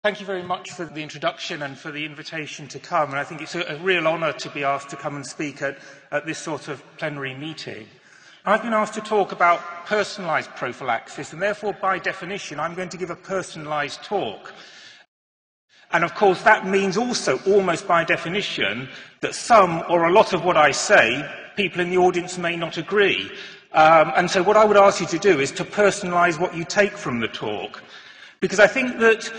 Thank you very much for the introduction and for the invitation to come. And I think it's a real honour to be asked to come and speak at this sort of plenary meeting. I've been asked to talk about personalised prophylaxis, and therefore, by definition, I'm going to give a personalised talk. And of course, that means also, almost by definition, that some or a lot of what I say, people in the audience may not agree. And so what I would ask you to do is to personalise what you take from the talk. Because I think that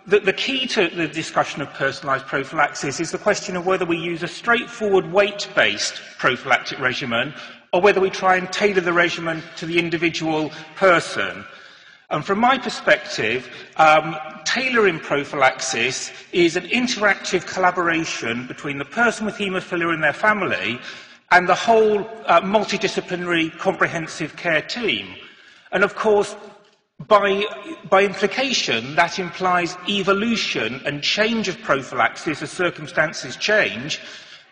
the key to the discussion of personalised prophylaxis is the question of whether we use a straightforward weight-based prophylactic regimen or whether we try and tailor the regimen to the individual person. And from my perspective, tailoring prophylaxis is an interactive collaboration between the person with haemophilia and their family and the whole multidisciplinary comprehensive care team. And of course, by implication, that implies evolution and change of prophylaxis as circumstances change,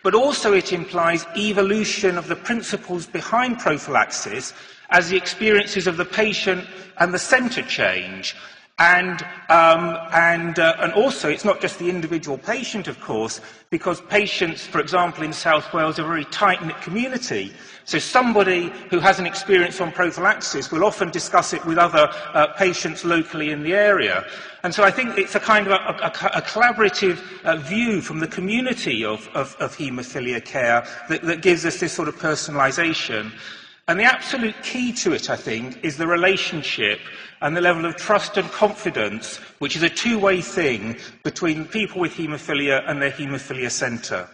but also it implies evolution of the principles behind prophylaxis as the experiences of the patient and the centre change. And also, it's not just the individual patient, of course, because patients, for example, in South Wales, are a very tight-knit community. So somebody who has an experience on prophylaxis will often discuss it with other patients locally in the area. And so I think it's a kind of a collaborative view from the community of haemophilia care that gives us this sort of personalisation. And the absolute key to it, I think, is the relationship and the level of trust and confidence, which is a two-way thing between people with haemophilia and their haemophilia centre.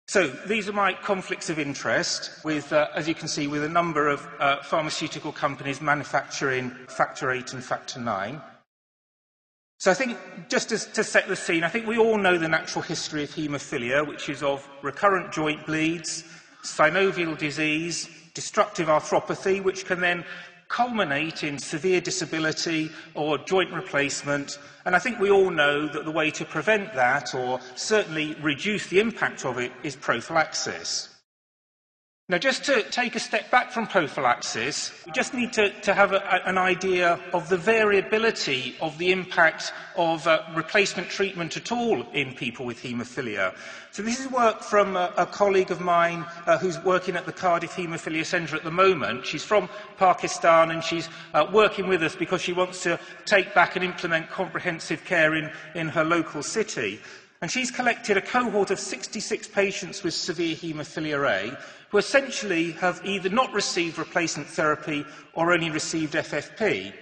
So these are my conflicts of interest, with, as you can see, with a number of pharmaceutical companies manufacturing Factor VIII and Factor IX. So I think, just to set the scene, I think we all know the natural history of haemophilia, which is of recurrent joint bleeds, synovial disease, destructive arthropathy, which can then culminate in severe disability or joint replacement. And I think we all know that the way to prevent that, or certainly reduce the impact of it, is prophylaxis. Now, just to take a step back from prophylaxis, we just need to have an idea of the variability of the impact of replacement treatment at all in people with haemophilia. So this is work from a colleague of mine who's working at the Cardiff Haemophilia Centre at the moment. She's from Pakistan, and she's working with us because she wants to take back and implement comprehensive care in her local city. And she's collected a cohort of 66 patients with severe haemophilia A, who essentially have either not received replacement therapy or only received FFP.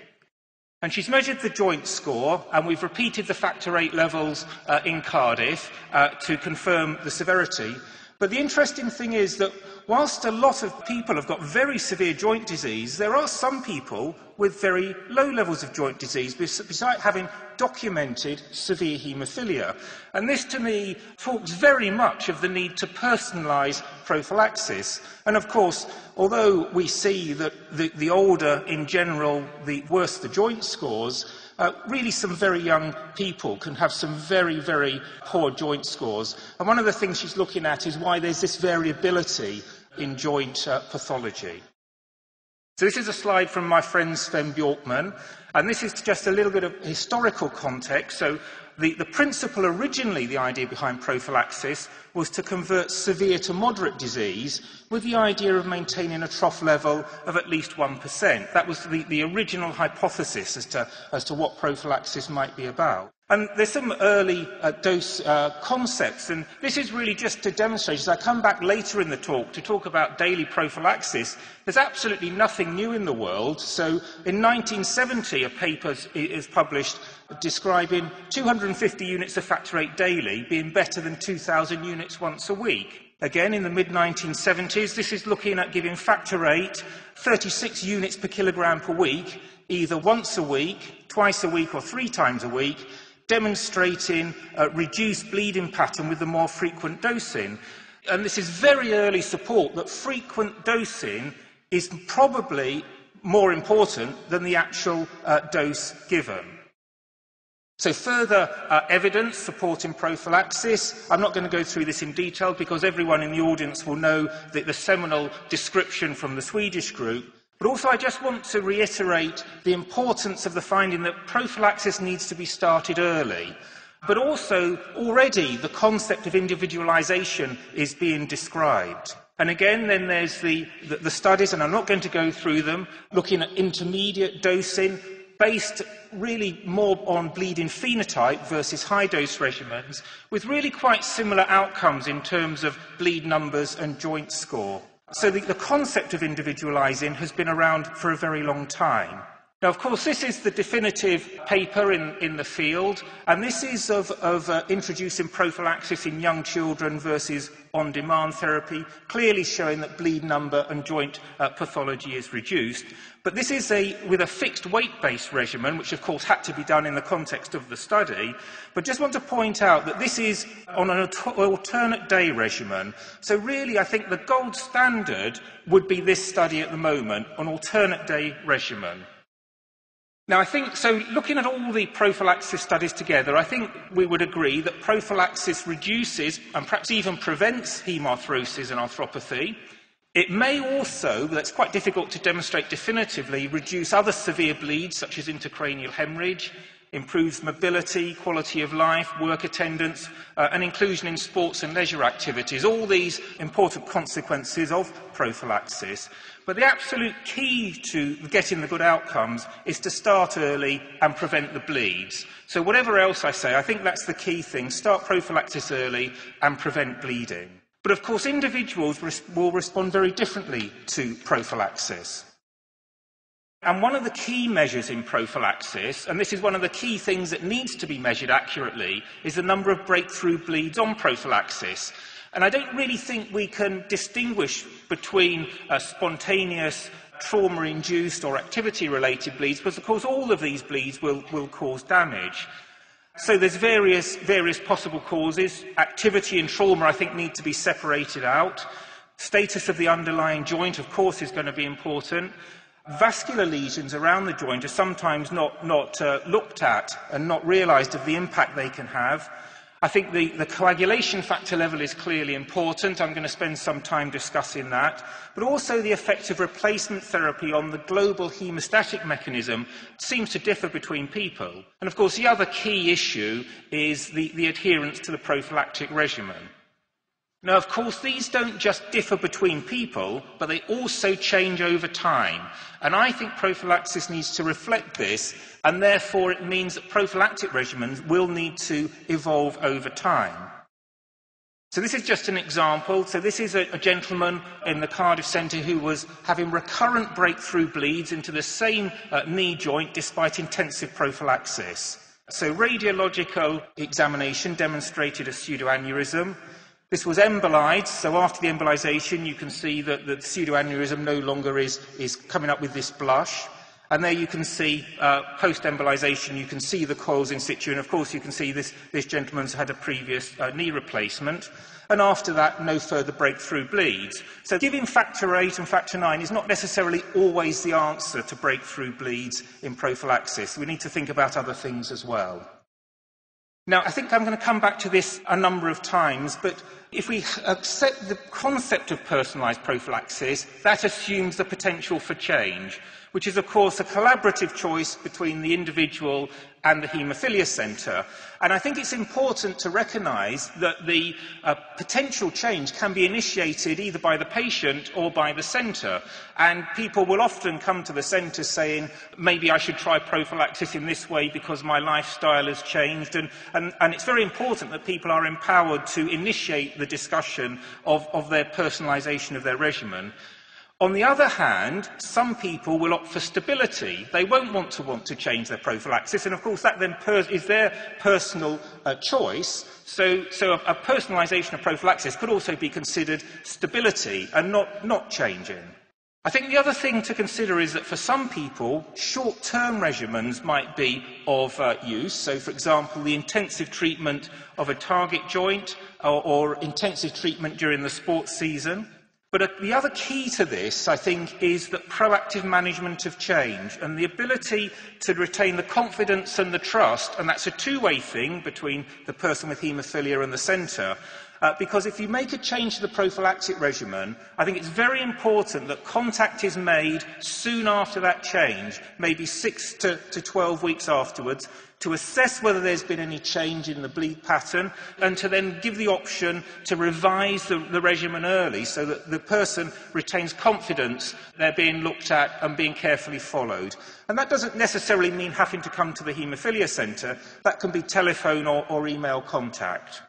And she's measured the joint score, and we've repeated the Factor VIII levels in Cardiff to confirm the severity. But the interesting thing is that whilst a lot of people have got very severe joint disease, there are some people with very low levels of joint disease, besides having documented severe haemophilia. And this, to me, talks very much of the need to personalise prophylaxis. And of course, although we see that the older, in general, the worse the joint scores, really some very young people can have some very, very poor joint scores. And one of the things she's looking at is why there's this variability in joint pathology. So this is a slide from my friend Sven Bjorkman, and this is just a little bit of historical context. So the principle originally, the idea behind prophylaxis, was to convert severe to moderate disease with the idea of maintaining a trough level of at least 1%. That was the original hypothesis as to what prophylaxis might be about. And there's some early dose concepts, and this is really just to demonstrate, as I come back later in the talk to talk about daily prophylaxis, there's absolutely nothing new in the world. So in 1970, a paper is published describing 250 units of Factor VIII daily being better than 2,000 units once a week. Again, in the mid-1970s, this is looking at giving Factor VIII 36 units per kilogram per week, either once a week, twice a week, or 3 times a week, demonstrating a reduced bleeding pattern with the more frequent dosing. And this is very early support that frequent dosing is probably more important than the actual dose given. So further evidence supporting prophylaxis. I'm not going to go through this in detail because everyone in the audience will know the seminal description from the Swedish group. But also I just want to reiterate the importance of the finding that prophylaxis needs to be started early. But also, already, the concept of individualisation is being described. And again, then there's the studies, and I'm not going to go through them, looking at intermediate dosing, based really more on bleeding phenotype versus high-dose regimens, with really quite similar outcomes in terms of bleed numbers and joint score. So the concept of individualising has been around for a very long time. Now, of course, this is the definitive paper in the field, and this is of introducing prophylaxis in young children versus on-demand therapy, clearly showing that bleed number and joint pathology is reduced. But this is with a fixed weight-based regimen, which of course had to be done in the context of the study. But just want to point out that this is on an alternate day regimen. So really, I think the gold standard would be this study at the moment, an alternate day regimen. Now, I think, so looking at all the prophylaxis studies together, I think we would agree that prophylaxis reduces and perhaps even prevents hemarthrosis and arthropathy. It may also, but it's quite difficult to demonstrate definitively, reduce other severe bleeds such as intracranial hemorrhage, improves mobility, quality of life, work attendance, and inclusion in sports and leisure activities, all these important consequences of prophylaxis. But the absolute key to getting the good outcomes is to start early and prevent the bleeds. So whatever else I say, I think that's the key thing. Start prophylaxis early and prevent bleeding. But of course, individuals will respond very differently to prophylaxis. And one of the key measures in prophylaxis, and this is one of the key things that needs to be measured accurately, is the number of breakthrough bleeds on prophylaxis. And I don't really think we can distinguish between spontaneous, trauma-induced or activity-related bleeds, because of course all of these bleeds will cause damage. So there's various possible causes. Activity and trauma, I think, need to be separated out. Status of the underlying joint, of course, is going to be important. Vascular lesions around the joint are sometimes not looked at and not realised of the impact they can have. I think the coagulation factor level is clearly important. I'm going to spend some time discussing that. But also the effect of replacement therapy on the global haemostatic mechanism seems to differ between people. And of course, the other key issue is the adherence to the prophylactic regimen. Now, of course, these don't just differ between people, but they also change over time. And I think prophylaxis needs to reflect this, and therefore it means that prophylactic regimens will need to evolve over time. So this is just an example. So this is a gentleman in the Cardiff Centre who was having recurrent breakthrough bleeds into the same knee joint despite intensive prophylaxis. So radiological examination demonstrated a pseudoaneurysm. This was embolized, so after the embolization you can see that the pseudoaneurysm no longer is coming up with this blush. And there you can see, post-embolization, you can see the coils in situ, and of course you can see this gentleman's had a previous knee replacement. And after that, no further breakthrough bleeds. So giving factor 8 and factor 9 is not necessarily always the answer to breakthrough bleeds in prophylaxis. We need to think about other things as well. Now, I think I'm going to come back to this a number of times, but if we accept the concept of personalised prophylaxis, that assumes the potential for change, which is, of course, a collaborative choice between the individual and the haemophilia centre. And I think it's important to recognise that the potential change can be initiated either by the patient or by the centre. And people will often come to the centre saying, maybe I should try prophylaxis in this way because my lifestyle has changed. And it's very important that people are empowered to initiate the discussion of their personalisation of their regimen. On the other hand, some people will opt for stability. They won't want to change their prophylaxis, and of course that then is their personal choice. So a personalisation of prophylaxis could also be considered stability and not changing. I think the other thing to consider is that for some people, short-term regimens might be of use. So, for example, the intensive treatment of a target joint or intensive treatment during the sports season. But the other key to this, I think, is that proactive management of change and the ability to retain the confidence and the trust, and that's a two-way thing between the person with haemophilia and the centre, because if you make a change to the prophylactic regimen, I think it's very important that contact is made soon after that change, maybe 6 to 12 weeks afterwards, to assess whether there's been any change in the bleed pattern, and to then give the option to revise the regimen early so that the person retains confidence they're being looked at and being carefully followed. And that doesn't necessarily mean having to come to the haemophilia centre. That can be telephone or email contact.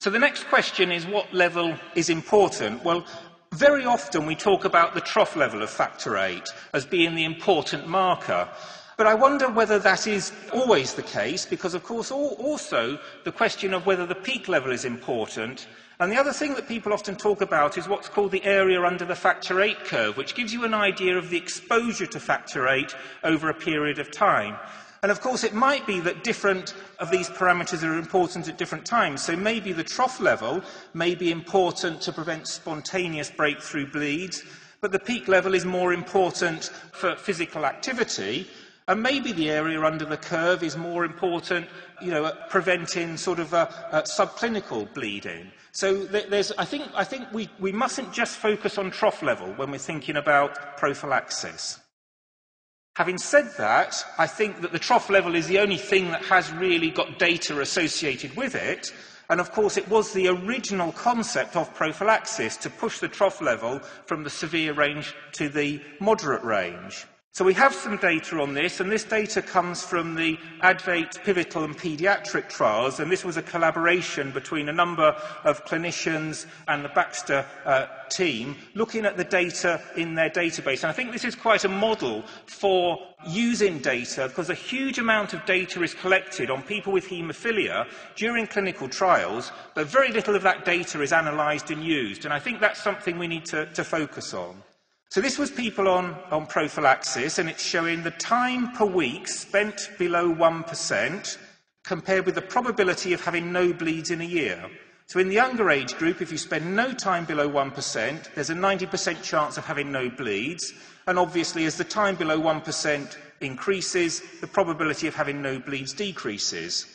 So the next question is, what level is important? Well, very often we talk about the trough level of factor VIII as being the important marker. But I wonder whether that is always the case, because, of course, also the question of whether the peak level is important. And the other thing that people often talk about is what's called the area under the factor VIII curve, which gives you an idea of the exposure to factor VIII over a period of time. And, of course, it might be that different of these parameters are important at different times. So maybe the trough level may be important to prevent spontaneous breakthrough bleeds, but the peak level is more important for physical activity. And maybe the area under the curve is more important, at preventing sort of subclinical bleeding. So I think we mustn't just focus on trough level when we're thinking about prophylaxis. Having said that, I think that the trough level is the only thing that has really got data associated with it. And of course, it was the original concept of prophylaxis to push the trough level from the severe range to the moderate range. So we have some data on this, and this data comes from the ADVATE, pivotal and paediatric trials, and this was a collaboration between a number of clinicians and the Baxter team looking at the data in their database. And I think this is quite a model for using data, because a huge amount of data is collected on people with haemophilia during clinical trials, but very little of that data is analysed and used, and I think that's something we need to focus on. So this was people on prophylaxis, and it's showing the time per week spent below 1% compared with the probability of having no bleeds in a year. So in the younger age group, if you spend no time below 1%, there's a 90% chance of having no bleeds. And obviously, as the time below 1% increases, the probability of having no bleeds decreases.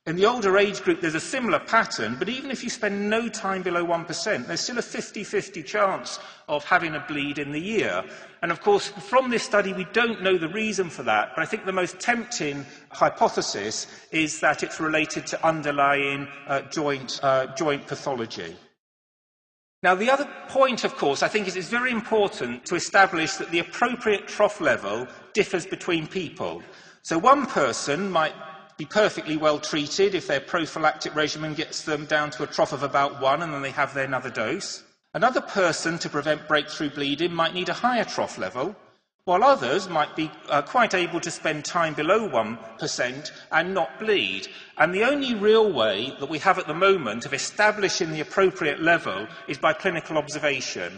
In the older age group, there's a similar pattern, but even if you spend no time below 1%, there's still a 50-50 chance of having a bleed in the year. And of course, from this study, we don't know the reason for that, but I think the most tempting hypothesis is that it's related to underlying joint pathology. Now, the other point, of course, I think is it's very important to establish that the appropriate trough level differs between people. So one person might be perfectly well treated if their prophylactic regimen gets them down to a trough of about 1 and then they have their another dose. Another person, to prevent breakthrough bleeding, might need a higher trough level, while others might be quite able to spend time below 1% and not bleed. And the only real way that we have at the moment of establishing the appropriate level is by clinical observation.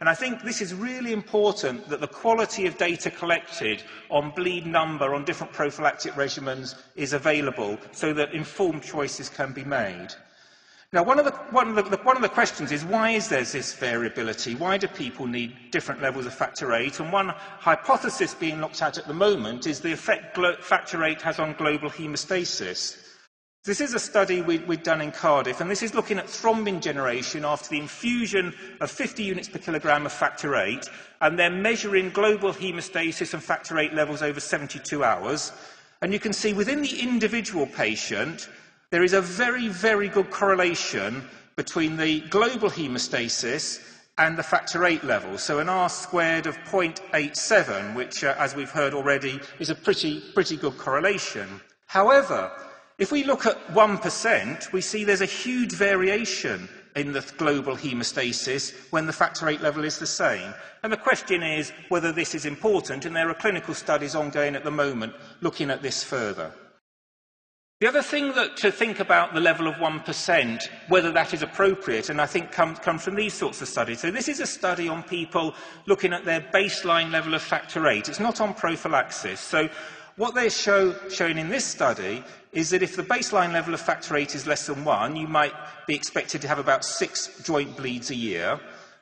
And I think this is really important, that the quality of data collected on bleed number on different prophylactic regimens is available so that informed choices can be made. Now, one of the questions is, why is there this variability? Why do people need different levels of factor VIII? And one hypothesis being looked at the moment is the effect factor VIII has on global haemostasis. This is a study we've done in Cardiff, and this is looking at thrombin generation after the infusion of 50 units per kilogram of factor VIII, and they're measuring global haemostasis and factor VIII levels over 72 hours. And you can see within the individual patient, there is a very, very good correlation between the global haemostasis and the factor VIII level. So an R squared of 0.87, which, as we've heard already, is a pretty good correlation. However, if we look at 1%, we see there's a huge variation in the global haemostasis when the factor VIII level is the same. And the question is whether this is important, and there are clinical studies ongoing at the moment looking at this further. The other thing to think about the level of 1%, whether that is appropriate, and I think comes from these sorts of studies. So this is a study on people looking at their baseline level of factor VIII. It's not on prophylaxis. So what they're showing in this study is that if the baseline level of factor VIII is less than 1, you might be expected to have about 6 joint bleeds a year.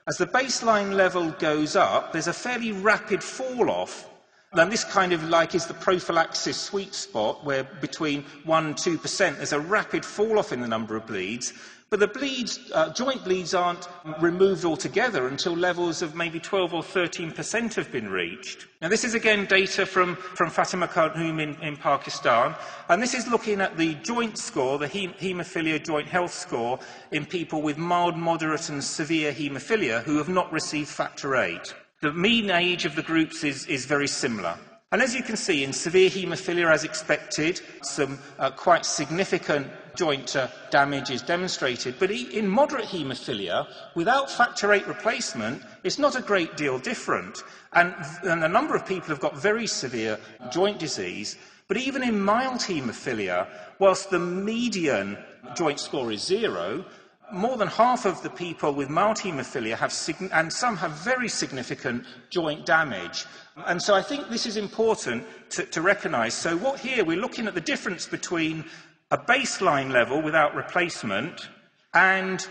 As the baseline level goes up, there's a fairly rapid fall-off And this kind of is the prophylaxis sweet spot, where between 1% and 2% there's a rapid fall off in the number of bleeds. But the bleeds, joint bleeds aren't removed altogether until levels of maybe 12 or 13% have been reached. Now, this is again data from Fatima Khartoum in Pakistan, and this is looking at the joint score, the haemophilia joint health score, in people with mild, moderate and severe haemophilia who have not received factor VIII. The mean age of the groups is very similar. And as you can see, in severe haemophilia, as expected, some quite significant joint damage is demonstrated. But in moderate haemophilia, without factor VIII replacement, it's not a great deal different. And a number of people have got very severe joint disease. But even in mild haemophilia, whilst the median joint score is 0, more than half of the people with mild haemophilia have, and some have very significant joint damage. And so I think this is important to recognise. So we're looking at the difference between a baseline level without replacement and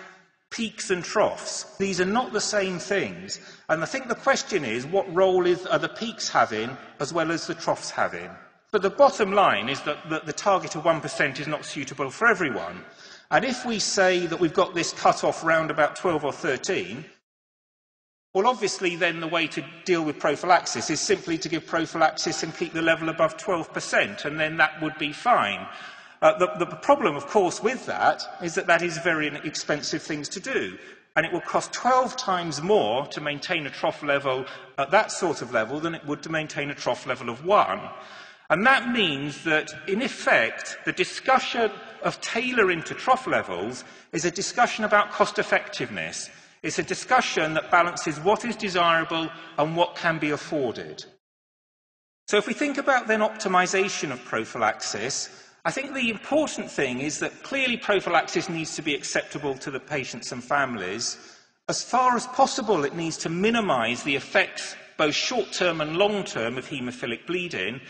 peaks and troughs. These are not the same things. And I think the question is, what role are the peaks having as well as the troughs having? But the bottom line is that the target of 1% is not suitable for everyone. And if we say that we've got this cut-off round about 12 or 13, well, obviously then the way to deal with prophylaxis is simply to give prophylaxis and keep the level above 12%, and then that would be fine. The problem, of course, with that is that is very expensive things to do. And it will cost 12 times more to maintain a trough level at that sort of level than it would to maintain a trough level of 1. And that means that, in effect, the discussion of tailoring to trough levels is a discussion about cost-effectiveness. It's a discussion that balances what is desirable and what can be afforded. So if we think about then optimisation of prophylaxis, I think the important thing is that clearly prophylaxis needs to be acceptable to the patients and families. As far as possible, it needs to minimise the effects, both short-term and long-term, of haemophilic bleeding.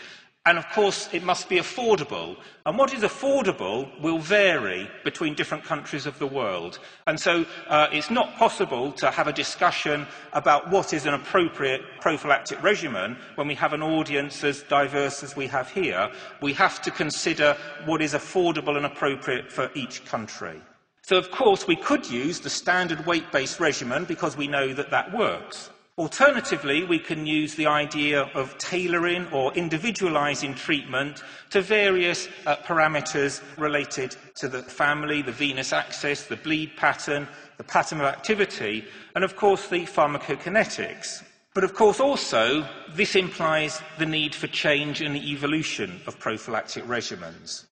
And, of course, it must be affordable. And what is affordable will vary between different countries of the world. And so it's not possible to have a discussion about what is an appropriate prophylactic regimen when we have an audience as diverse as we have here. We have to consider what is affordable and appropriate for each country. So, of course, we could use the standard weight-based regimen because we know that works. Alternatively, we can use the idea of tailoring or individualising treatment to various parameters related to the family, the venous axis, the bleed pattern, the pattern of activity, and of course the pharmacokinetics. But of course also, this implies the need for change and the evolution of prophylactic regimens.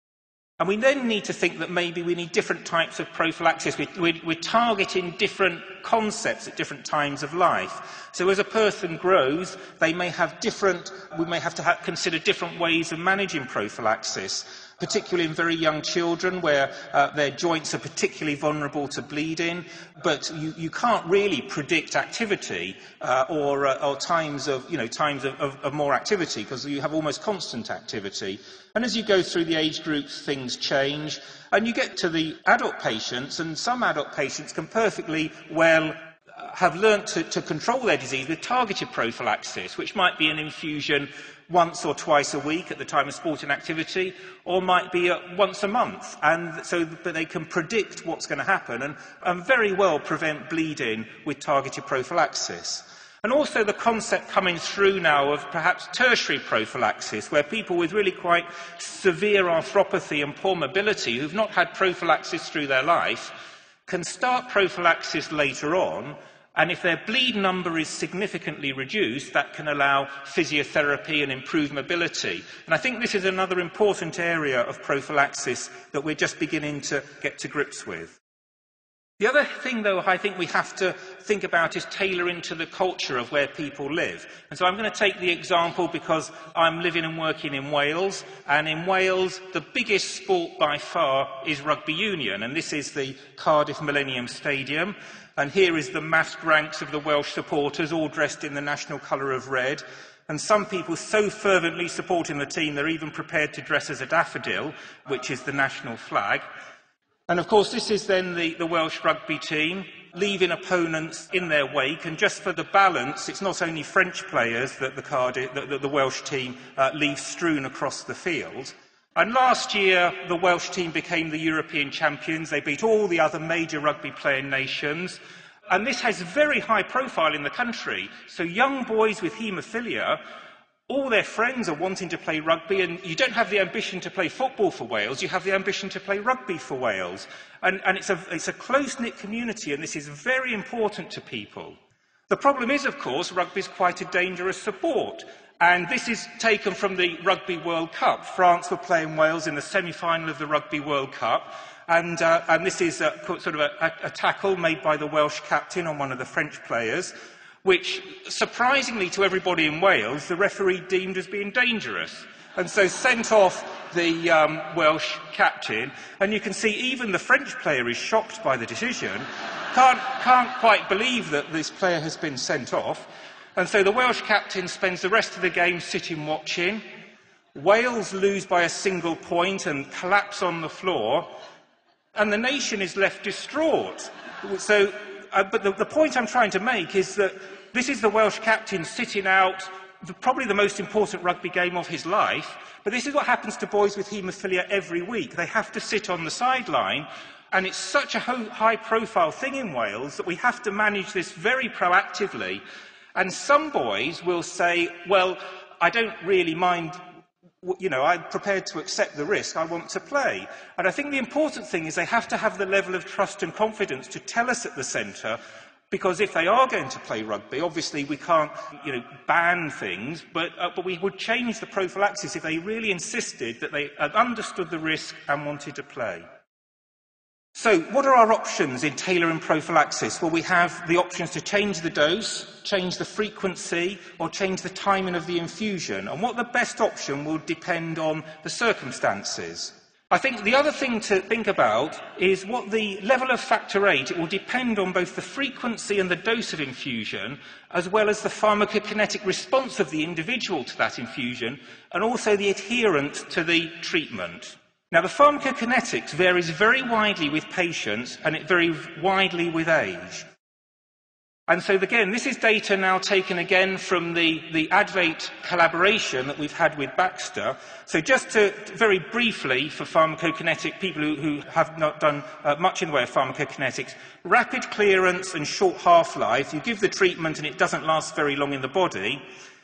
And we then need to think that maybe we need different types of prophylaxis. We're targeting different concepts at different times of life. So as a person grows, we may have to consider different ways of managing prophylaxis, particularly in very young children where their joints are particularly vulnerable to bleeding. But you can't really predict activity or times of more activity, because you have almost constant activity. And as you go through the age groups, things change. And you get to the adult patients, and some adult patients can perfectly well have learnt to control their disease with targeted prophylaxis, which might be an infusion once or twice a week at the time of sporting activity, or might be once a month. And so but they can predict what's going to happen and very well prevent bleeding with targeted prophylaxis. And also the concept coming through now of perhaps tertiary prophylaxis, where people with really quite severe arthropathy and poor mobility who've not had prophylaxis through their life can start prophylaxis later on, and if their bleed number is significantly reduced, that can allow physiotherapy and improve mobility. And I think this is another important area of prophylaxis that we're just beginning to get to grips with. The other thing, though, I think we have to think about is tailoring to the culture of where people live. And so I'm going to take the example because I'm living and working in Wales. And in Wales, the biggest sport by far is rugby union. And this is the Cardiff Millennium Stadium. And here is the massed ranks of the Welsh supporters, all dressed in the national colour of red. And some people so fervently supporting the team, they're even prepared to dress as a daffodil, which is the national flag. And of course, this is then the Welsh rugby team. leaving opponents in their wake. And just for the balance, it's not only French players that the Welsh team leaves strewn across the field. And last year, the Welsh team became the European champions. They beat all the other major rugby playing nations. And this has very high profile in the country. So young boys with haemophilia, all their friends are wanting to play rugby, and you don't have the ambition to play football for Wales, you have the ambition to play rugby for Wales. And it's a close-knit community, and this is very important to people. The problem is, of course, rugby is quite a dangerous sport. And this is taken from the Rugby World Cup. France were playing Wales in the semi-final of the Rugby World Cup. And this is sort of a tackle made by the Welsh captain on one of the French players, which, surprisingly to everybody in Wales, the referee deemed as being dangerous. And so sent off the Welsh captain. And you can see even the French player is shocked by the decision, can't quite believe that this player has been sent off. And so the Welsh captain spends the rest of the game sitting watching. Wales lose by a single point and collapse on the floor. And the nation is left distraught. So, but the point I'm trying to make is that this is the Welsh captain sitting out probably the most important rugby game of his life. But this is what happens to boys with haemophilia every week. They have to sit on the sideline. And it's such a high-profile thing in Wales that we have to manage this very proactively. And some boys will say, well, I don't really mind, I'm prepared to accept the risk, I want to play. And I think the important thing is they have to have the level of trust and confidence to tell us at the centre, because if they are going to play rugby, obviously we can't, ban things, but we would change the prophylaxis if they really insisted that they had understood the risk and wanted to play. So, what are our options in tailoring prophylaxis? Well, we have the options to change the dose, change the frequency, or change the timing of the infusion. And what the best option will depend on the circumstances. I think the other thing to think about is what the level of factor VIII. It will depend on both the frequency and the dose of infusion, as well as the pharmacokinetic response of the individual to that infusion, and also the adherence to the treatment. Now, the pharmacokinetics varies very widely with patients, and it varies widely with age. And so, again, this is data now taken again from the ADVATE collaboration that we've had with Baxter. So just to, very briefly, for pharmacokinetic people who have not done much in the way of pharmacokinetics, rapid clearance and short half-life, you give the treatment and it doesn't last very long in the body.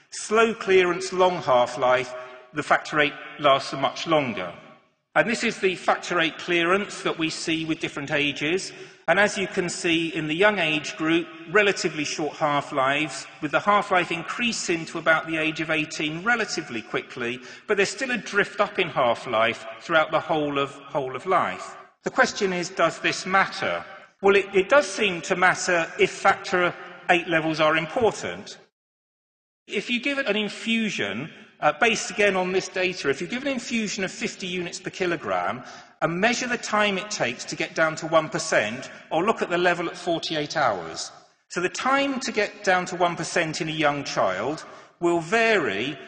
Slow clearance, long half-life, the factor VIII lasts much longer. And this is the factor VIII clearance that we see with different ages. And as you can see in the young age group, relatively short half-lives, with the half-life increasing to about the age of 18 relatively quickly, but there's still a drift up in half-life throughout the whole of life. The question is, does this matter? Well, it does seem to matter if factor VIII levels are important. If you give it an infusion, based again on this data, if you give an infusion of 50 units per kilogram and measure the time it takes to get down to 1%, or look at the level at 48 hours. So the time to get down to 1% in a young child will vary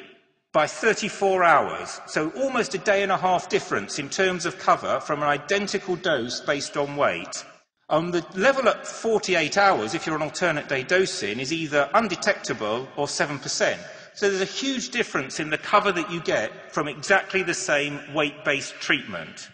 by 34 hours. So almost a day and a half difference in terms of cover from an identical dose based on weight. The level at 48 hours, if you're on alternate day dosing, is either undetectable or 7%. So there's a huge difference in the cover that you get from exactly the same weight-based treatment.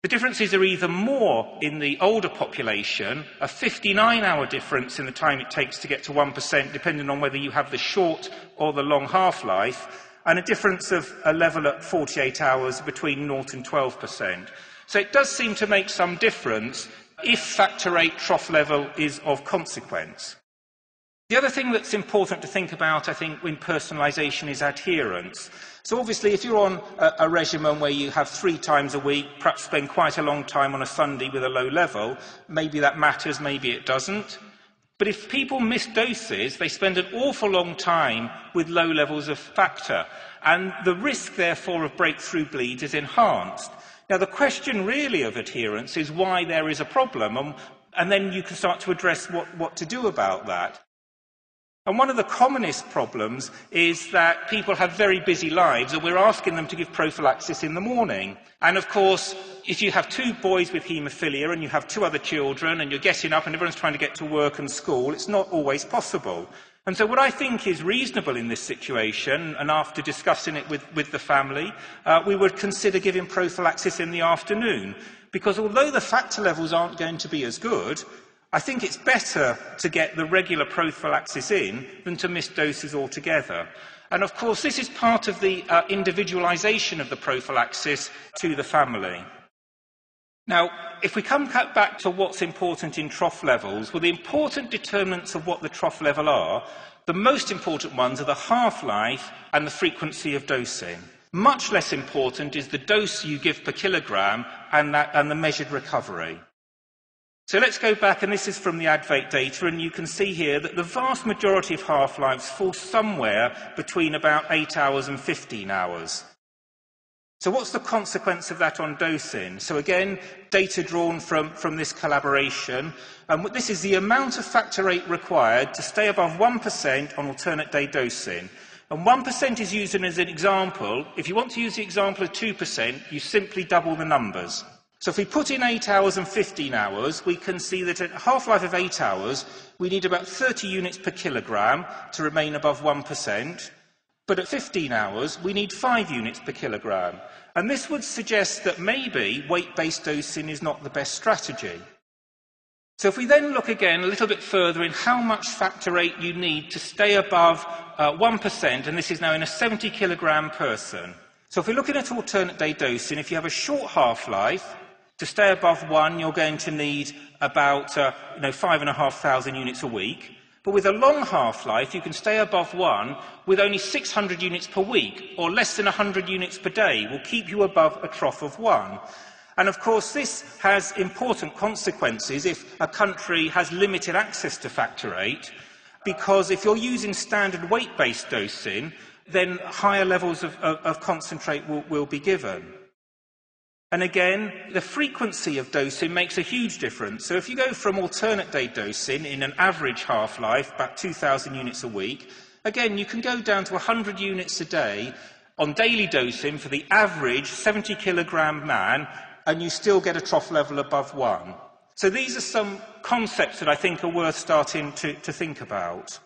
The differences are either more in the older population, a 59-hour difference in the time it takes to get to 1%, depending on whether you have the short or the long half-life, and a difference of a level at 48 hours between 0 and 12%. So it does seem to make some difference if factor VIII trough level is of consequence. The other thing that's important to think about, I think, in personalisation is adherence. So obviously, if you're on a regimen where you have 3 times a week, perhaps spend quite a long time on a Sunday with a low level, maybe that matters, maybe it doesn't. But if people miss doses, they spend an awful long time with low levels of factor, and the risk, therefore, of breakthrough bleeds is enhanced. Now, the question really of adherence is why there is a problem, and then you can start to address what to do about that. And one of the commonest problems is that people have very busy lives and we're asking them to give prophylaxis in the morning. And of course, if you have 2 boys with haemophilia and you have 2 other children and you're getting up and everyone's trying to get to work and school, it's not always possible. And so what I think is reasonable in this situation, and after discussing it with the family, we would consider giving prophylaxis in the afternoon. Because although the factor levels aren't going to be as good, I think it's better to get the regular prophylaxis in than to miss doses altogether. And of course, this is part of the individualisation of the prophylaxis to the family. Now, if we come back to what's important in trough levels, well, the important determinants of what the trough level are, the most important ones are the half-life and the frequency of dosing. Much less important is the dose you give per kilogram and the measured recovery. So let's go back, and this is from the ADVATE data, and you can see here that the vast majority of half-lives fall somewhere between about 8 hours and 15 hours. So what's the consequence of that on dosing? So again, data drawn from this collaboration. This is the amount of factor VIII required to stay above 1% on alternate day dosing. And 1% is used as an example. If you want to use the example of 2%, you simply double the numbers. So if we put in 8 hours and 15 hours, we can see that at a half-life of 8 hours, we need about 30 units per kilogram to remain above 1%. But at 15 hours, we need 5 units per kilogram. And this would suggest that maybe weight-based dosing is not the best strategy. So if we then look again a little bit further in how much factor VIII you need to stay above 1%, and this is now in a 70 kilogram person. So if we're looking at alternate day dosing, if you have a short half-life, to stay above 1, you're going to need about 5,500 units a week. But with a long half-life, you can stay above 1 with only 600 units per week, or less than 100 units per day, will keep you above a trough of 1. And of course, this has important consequences if a country has limited access to factor VIII, because if you're using standard weight-based dosing, then higher levels of concentrate will be given. And again, the frequency of dosing makes a huge difference. So if you go from alternate day dosing in an average half-life, about 2,000 units a week, again, you can go down to 100 units a day on daily dosing for the average 70 kilogram man, and you still get a trough level above 1. So these are some concepts that I think are worth starting to think about.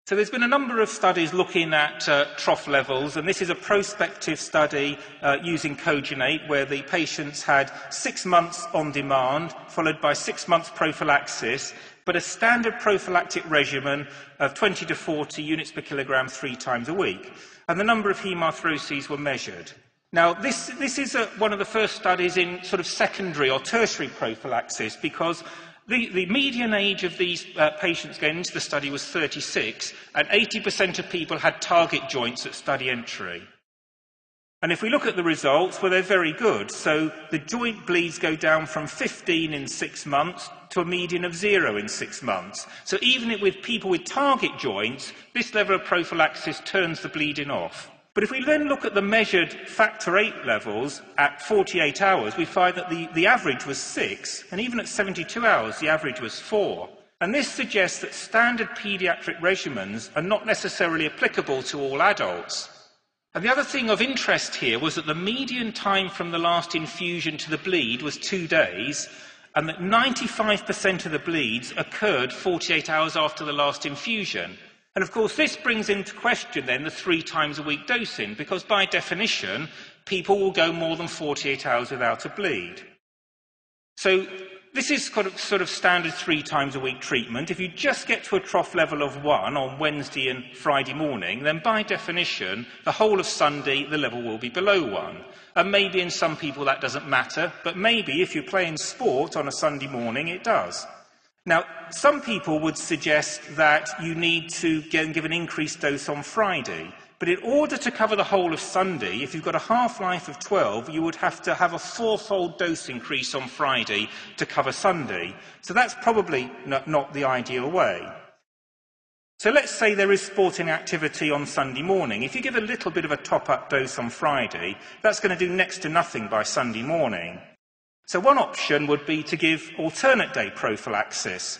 So there's been a number of studies looking at trough levels, and this is a prospective study using cogenate, where the patients had 6 months on demand, followed by 6 months prophylaxis, but a standard prophylactic regimen of 20 to 40 units per kilogram 3 times a week. And the number of hemarthroses were measured. Now, this is one of the first studies in sort of secondary or tertiary prophylaxis, because the median age of these patients going into the study was 36, and 80% of people had target joints at study entry. And if we look at the results, well, they're very good. So the joint bleeds go down from 15 in 6 months to a median of 0 in 6 months. So even with people with target joints, this level of prophylaxis turns the bleeding off. But if we then look at the measured factor VIII levels at 48 hours, we find that the average was 6, and even at 72 hours, the average was 4. And this suggests that standard paediatric regimens are not necessarily applicable to all adults. And the other thing of interest here was that the median time from the last infusion to the bleed was 2 days, and that 95% of the bleeds occurred 48 hours after the last infusion. And of course, this brings into question then the 3 times a week dosing, because by definition, people will go more than 48 hours without a bleed. So this is sort of standard 3 times a week treatment. If you just get to a trough level of 1 on Wednesday and Friday morning, then by definition, the whole of Sunday, the level will be below 1. And maybe in some people that doesn't matter, but maybe if you're playing sport on a Sunday morning, it does. Now, some people would suggest that you need to give an increased dose on Friday, but in order to cover the whole of Sunday, if you've got a half-life of 12, you would have to have a 4-fold dose increase on Friday to cover Sunday. So that's probably not the ideal way. So let's say there is sporting activity on Sunday morning. If you give a little bit of a top-up dose on Friday, that's going to do next to nothing by Sunday morning. So one option would be to give alternate day prophylaxis.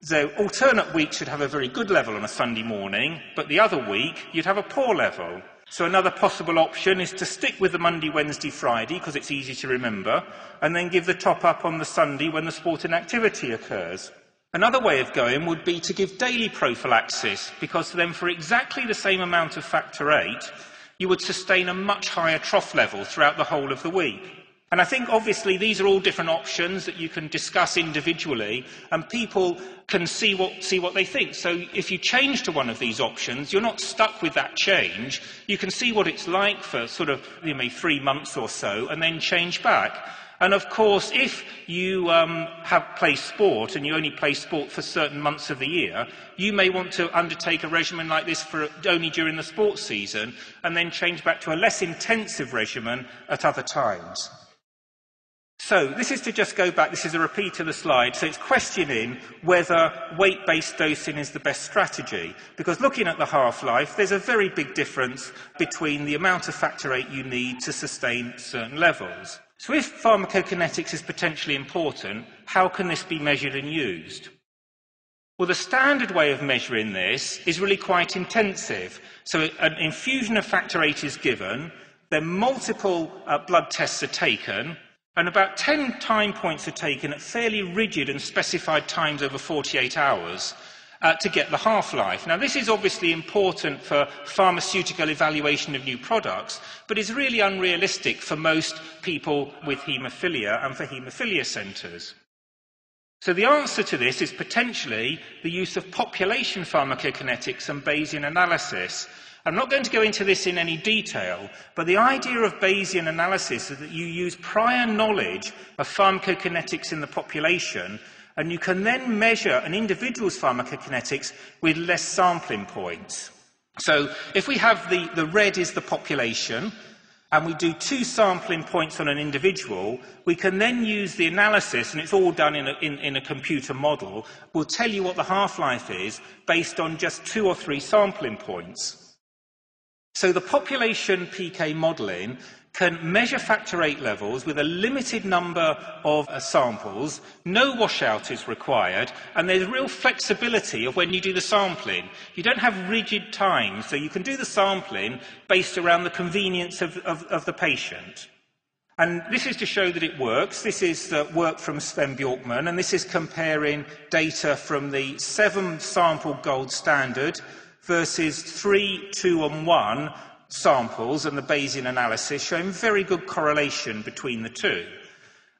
So alternate weeks should have a very good level on a Sunday morning, but the other week you'd have a poor level. So another possible option is to stick with the Monday, Wednesday, Friday, because it's easy to remember, and then give the top up on the Sunday when the sporting activity occurs. Another way of going would be to give daily prophylaxis, because then for exactly the same amount of factor VIII, you would sustain a much higher trough level throughout the whole of the week. And I think obviously these are all different options that you can discuss individually, and people can see what they think. So if you change to one of these options, you're not stuck with that change. You can see what it's like for sort of 3 months or so, and then change back. And of course, if you play sport and you only play sport for certain months of the year, you may want to undertake a regimen like this for only during the sports season, and then change back to a less intensive regimen at other times. So this is to just go back, this is a repeat of the slide, so it's questioning whether weight-based dosing is the best strategy. Because looking at the half-life, there's a very big difference between the amount of factor VIII you need to sustain certain levels. So if pharmacokinetics is potentially important, how can this be measured and used? Well, the standard way of measuring this is really quite intensive. So an infusion of factor VIII is given, then multiple blood tests are taken, and about 10 time points are taken at fairly rigid and specified times over 48 hours to get the half-life. Now, this is obviously important for pharmaceutical evaluation of new products, but is really unrealistic for most people with haemophilia and for haemophilia centres. So the answer to this is potentially the use of population pharmacokinetics and Bayesian analysis. I'm not going to go into this in any detail, but the idea of Bayesian analysis is that you use prior knowledge of pharmacokinetics in the population, and you can then measure an individual's pharmacokinetics with less sampling points. So if we have the red is the population, and we do 2 sampling points on an individual, we can then use the analysis, and it's all done in a computer model, will tell you what the half-life is based on just 2 or 3 sampling points. So the population PK modelling can measure factor VIII levels with a limited number of samples, no washout is required, and there's real flexibility of when you do the sampling. You don't have rigid times, so you can do the sampling based around the convenience of the patient. And this is to show that it works. This is work from Sven Bjorkman, and this is comparing data from the 7-sample gold standard versus 3, 2 and 1 samples and the Bayesian analysis, showing very good correlation between the two.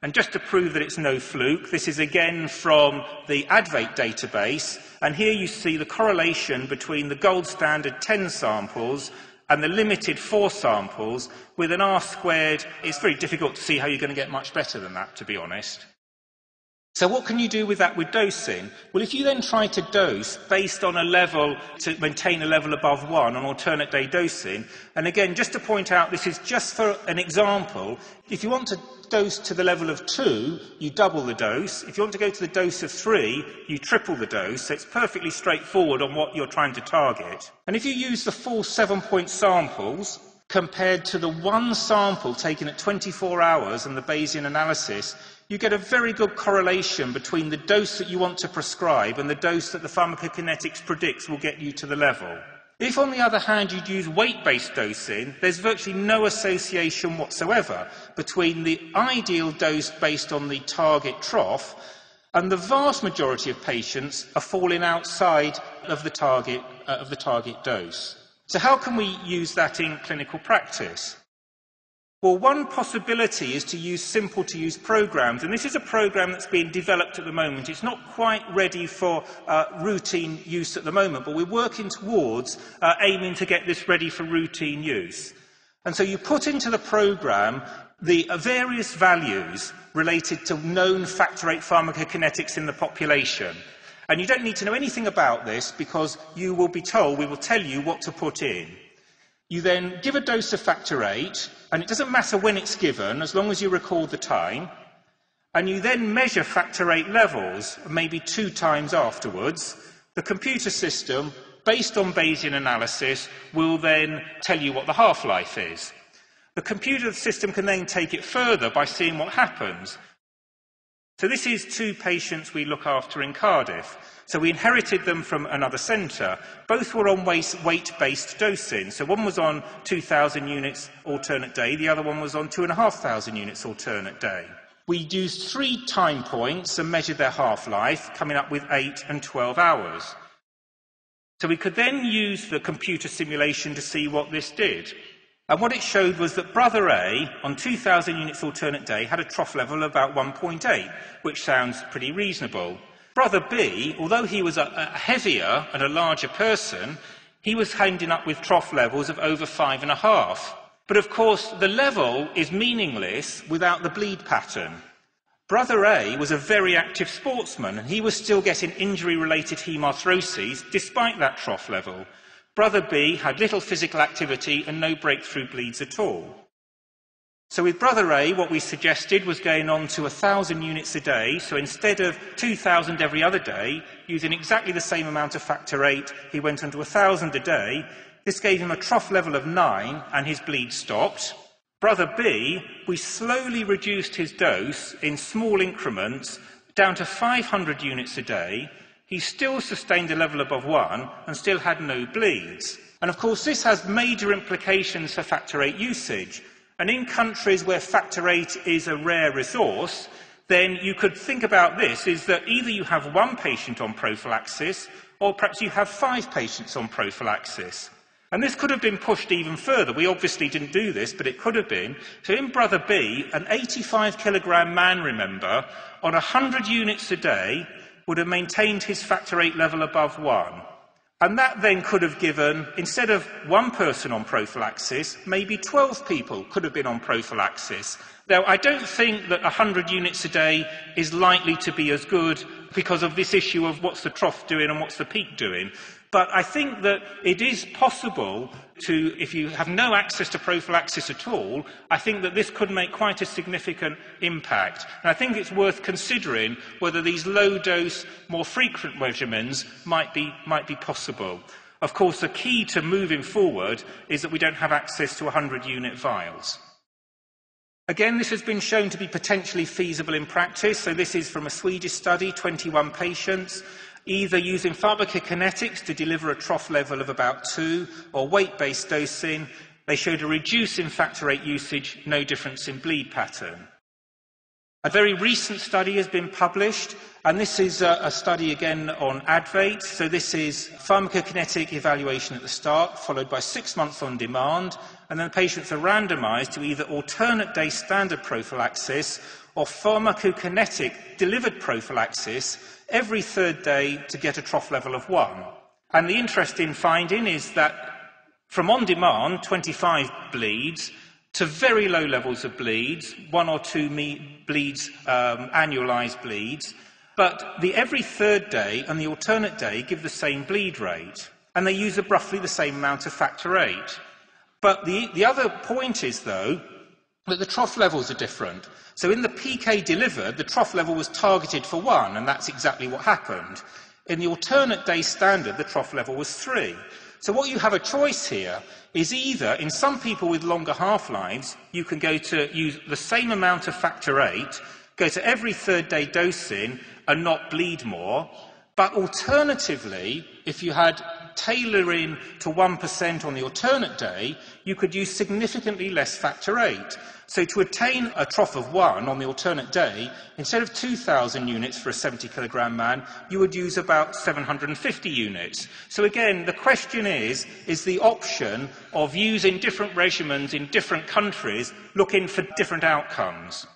And just to prove that it's no fluke, this is again from the ADVATE database, and here you see the correlation between the gold standard 10 samples and the limited 4 samples with an R-squared. It's very difficult to see how you're going to get much better than that, to be honest. So what can you do with that with dosing? Well, if you then try to dose based on a level, to maintain a level above 1 on alternate day dosing, and again, just to point out, this is just for an example, if you want to dose to the level of 2, you double the dose. If you want to go to the dose of 3, you triple the dose. So it's perfectly straightforward on what you're trying to target. And if you use the full 7-point samples, compared to the 1 sample taken at 24 hours and the Bayesian analysis, you get a very good correlation between the dose that you want to prescribe and the dose that the pharmacokinetics predicts will get you to the level. If, on the other hand, you'd use weight-based dosing, there's virtually no association whatsoever between the ideal dose based on the target trough, and the vast majority of patients are falling outside of the target dose. So how can we use that in clinical practice? Well, one possibility is to use simple-to-use programs, and this is a program that's being developed at the moment. It's not quite ready for routine use at the moment, but we're working towards aiming to get this ready for routine use. And so you put into the program the various values related to known factor VIII pharmacokinetics in the population. And you don't need to know anything about this because you will be told, we will tell you what to put in. You then give a dose of factor VIII, and it doesn't matter when it's given, as long as you record the time, and you then measure factor VIII levels, maybe 2 times afterwards. The computer system, based on Bayesian analysis, will then tell you what the half-life is. The computer system can then take it further by seeing what happens. So this is two patients we look after in Cardiff. So we inherited them from another centre. Both were on weight-based dosing. So one was on 2,000 units alternate day, the other one was on 2,500 units alternate day. We used 3 time points and measured their half-life, coming up with 8 and 12 hours. So we could then use the computer simulation to see what this did. And what it showed was that Brother A, on 2,000 units alternate day, had a trough level of about 1.8, which sounds pretty reasonable. Brother B, although he was a heavier and a larger person, he was ending up with trough levels of over 5.5. But of course, the level is meaningless without the bleed pattern. Brother A was a very active sportsman, and he was still getting injury-related hemarthroses despite that trough level. Brother B had little physical activity and no breakthrough bleeds at all. So with Brother A, what we suggested was going on to 1,000 units a day. So instead of 2,000 every other day, using exactly the same amount of factor 8, he went on to 1,000 a day. This gave him a trough level of 9, and his bleed stopped. Brother B, we slowly reduced his dose in small increments down to 500 units a day. He still sustained a level above 1 and still had no bleeds. And of course, this has major implications for factor 8 usage. And in countries where factor 8 is a rare resource, then you could think about this, is that either you have 1 patient on prophylaxis, or perhaps you have 5 patients on prophylaxis. And this could have been pushed even further. We obviously didn't do this, but it could have been. So in Brother B, an 85-kilogram man, remember, on 100 units a day, would have maintained his factor 8 level above 1. And that then could have given, instead of 1 person on prophylaxis, maybe 12 people could have been on prophylaxis. Now, I don't think that 100 units a day is likely to be as good because of this issue of what's the trough doing and what's the peak doing. But I think that it is possible to, if you have no access to prophylaxis at all, I think that this could make quite a significant impact. And I think it's worth considering whether these low-dose, more frequent regimens might be possible. Of course, the key to moving forward is that we don't have access to 100-unit vials. Again, this has been shown to be potentially feasible in practice. So this is from a Swedish study, 21 patients, either using pharmacokinetics to deliver a trough level of about 2 or weight-based dosing. They showed a reduce in factor 8 usage, no difference in bleed pattern. A very recent study has been published, and this is a study again on Advate. So this is pharmacokinetic evaluation at the start, followed by 6 months on demand, and then patients are randomised to either alternate day standard prophylaxis or pharmacokinetic delivered prophylaxis every 3rd day to get a trough level of 1. And the interesting finding is that from on demand, 25 bleeds, to very low levels of bleeds, 1 or 2 bleeds, annualized bleeds, but the every 3rd day and the alternate day give the same bleed rate, and they use roughly the same amount of factor 8. But the other point is, though, that the trough levels are different. So in the PK delivered, the trough level was targeted for 1, and that's exactly what happened. In the alternate day standard, the trough level was 3. So what you have a choice here is either, in some people with longer half-lives, you can go to use the same amount of factor 8, go to every 3rd day dosing and not bleed more, but alternatively, if you had tailoring to 1% on the alternate day, you could use significantly less factor 8. So to attain a trough of 1 on the alternate day, instead of 2,000 units for a 70-kilogram man, you would use about 750 units. So again, the question is the option of using different regimens in different countries looking for different outcomes?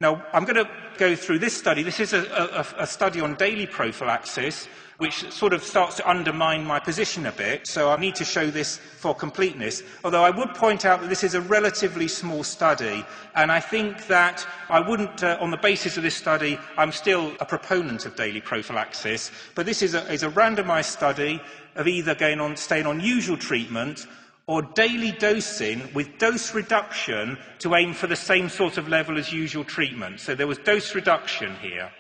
Now, I'm going to go through this study. This is a study on daily prophylaxis, which sort of starts to undermine my position a bit, so I need to show this for completeness. Although I would point out that this is a relatively small study, and I think that I wouldn't, on the basis of this study, I'm still a proponent of daily prophylaxis, but this is a randomised study of either staying on usual treatment or daily dosing with dose reduction to aim for the same sort of level as usual treatment. So there was dose reduction here.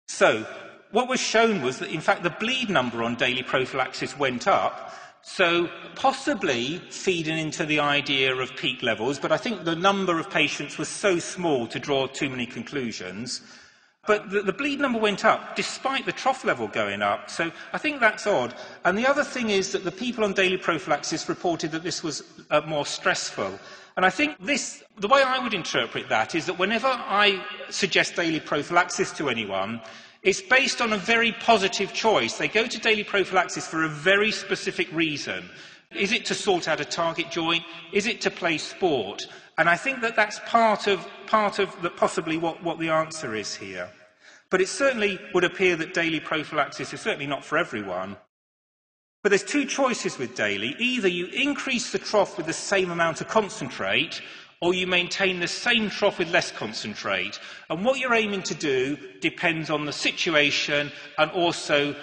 So what was shown was that, in fact, the bleed number on daily prophylaxis went up. So possibly feeding into the idea of peak levels, but I think the number of patients was so small to draw too many conclusions. But the bleed number went up, despite the trough level going up. So I think that's odd. And the other thing is that the people on daily prophylaxis reported that this was more stressful. And I think the way I would interpret that is that whenever I suggest daily prophylaxis to anyone, it's based on a very positive choice. They go to daily prophylaxis for a very specific reason. Is it to sort out a target joint? Is it to play sport? And I think that that's part of possibly what the answer is here. But it certainly would appear that daily prophylaxis is certainly not for everyone. But there's two choices with daily. Either you increase the trough with the same amount of concentrate, or you maintain the same trough with less concentrate. And what you're aiming to do depends on the situation and also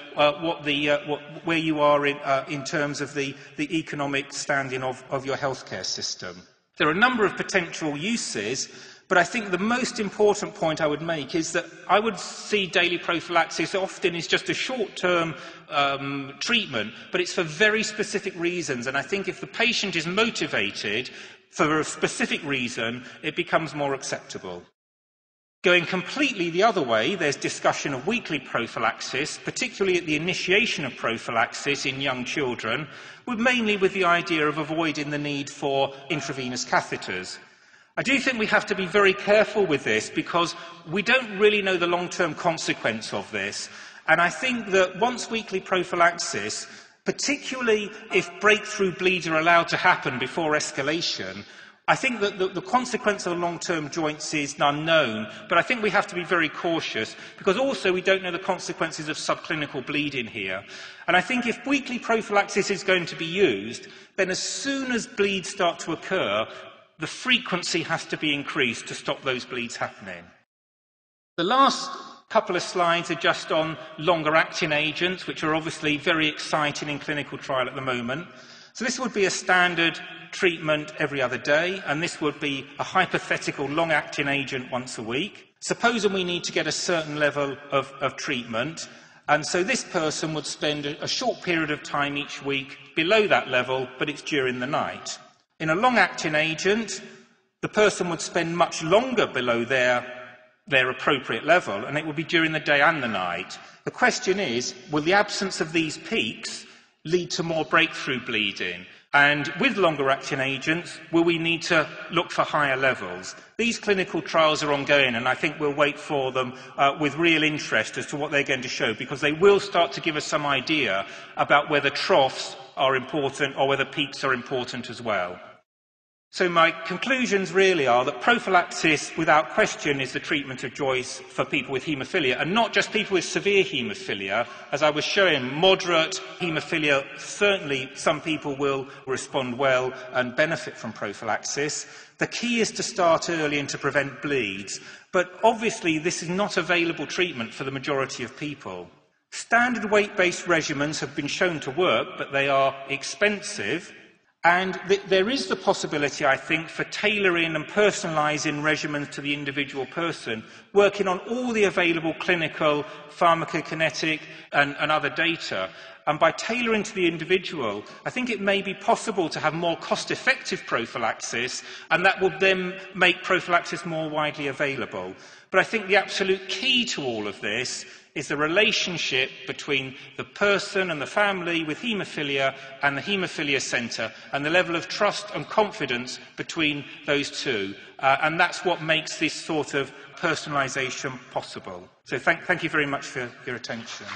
where you are in terms of the economic standing of your healthcare system. There are a number of potential uses, but I think the most important point I would make is that I would see daily prophylaxis often as just a short-term treatment, but it's for very specific reasons. And I think if the patient is motivated for a specific reason, it becomes more acceptable. Going completely the other way, there's discussion of weekly prophylaxis, particularly at the initiation of prophylaxis in young children, mainly with the idea of avoiding the need for intravenous catheters. I do think we have to be very careful with this because we don't really know the long-term consequence of this. And I think that once weekly prophylaxis, particularly if breakthrough bleeds are allowed to happen before escalation, I think that the consequence of long-term joints is unknown, but I think we have to be very cautious because also we don't know the consequences of subclinical bleeding here. And I think if weekly prophylaxis is going to be used, then as soon as bleeds start to occur, the frequency has to be increased to stop those bleeds happening. The last couple of slides are just on longer-acting agents, which are obviously very exciting in clinical trial at the moment. So this would be a standard treatment every other day, and this would be a hypothetical long-acting agent once a week. Supposing we need to get a certain level of treatment, and so this person would spend a short period of time each week below that level, but it's during the night. In a long-acting agent, the person would spend much longer below their appropriate level, and it would be during the day and the night. The question is, will the absence of these peaks lead to more breakthrough bleeding? And with longer-acting agents, will we need to look for higher levels? These clinical trials are ongoing, and I think we'll wait for them with real interest as to what they're going to show, because they will start to give us some idea about whether troughs are important or whether peaks are important as well. So my conclusions really are that prophylaxis, without question, is the treatment of choice for people with haemophilia, and not just people with severe haemophilia. As I was showing, moderate haemophilia, certainly some people will respond well and benefit from prophylaxis. The key is to start early and to prevent bleeds, but obviously this is not available treatment for the majority of people. Standard weight-based regimens have been shown to work, but they are expensive. And there is the possibility, I think, for tailoring and personalising regimens to the individual person, working on all the available clinical, pharmacokinetic and other data. And by tailoring to the individual, I think it may be possible to have more cost-effective prophylaxis, and that would then make prophylaxis more widely available. But I think the absolute key to all of this is the relationship between the person and the family with haemophilia and the haemophilia centre, and the level of trust and confidence between those two. And that's what makes this sort of personalisation possible. So thank you very much for your attention.